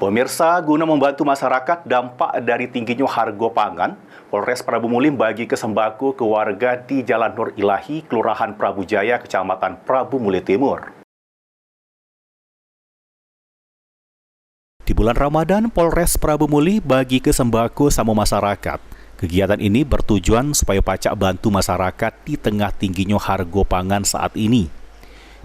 Pemirsa, guna membantu masyarakat dampak dari tingginya harga pangan, Polres Prabu Muli bagi ke sembako ke warga di Jalan Nur Ilahi, Kelurahan Prabu Jaya, Kecamatan Prabu Muli Timur. Di bulan Ramadan, Polres Prabu Muli bagi ke sembako sama masyarakat. Kegiatan ini bertujuan supaya pacak bantu masyarakat di tengah tingginya harga pangan saat ini.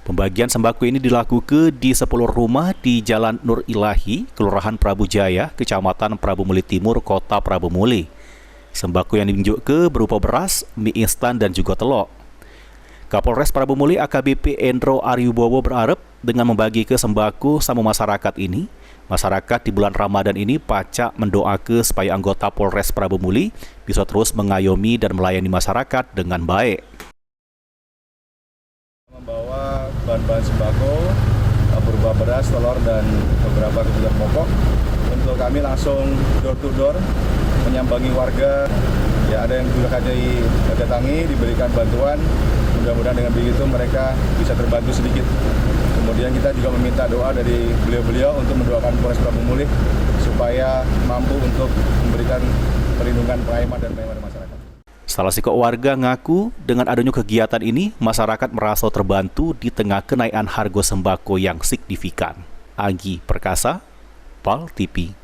Pembagian sembako ini dilakukan di 10 rumah di Jalan Nur Ilahi, Kelurahan Prabu Jaya, Kecamatan Prabu Muli Timur, Kota Prabu Muli. Sembako yang ditunjukkan berupa beras, mie instan, dan juga telur. Kapolres Prabu Muli AKBP Endro Aryubowo berharap dengan membagi ke sembako sama masyarakat ini, masyarakat di bulan Ramadan ini pacak mendoakan supaya anggota Polres Prabu Muli bisa terus mengayomi dan melayani masyarakat dengan baik. Membawa bahan-bahan sembako berupa beras, telur, dan beberapa kebutuhan pokok. Untuk kami langsung door to door menyambangi warga. Ya, ada yang sudah kami datangi, diberikan bantuan. Mudah-mudahan dengan begitu mereka bisa terbantu sedikit. Kemudian kita juga meminta doa dari beliau-beliau untuk mendoakan Polres Prabu Muli supaya mampu untuk memberikan perlindungan prima dan masyarakat. Salah seorang warga ngaku dengan adanya kegiatan ini, masyarakat merasa terbantu di tengah kenaikan harga sembako yang signifikan. Agi Perkasa, PAL TV.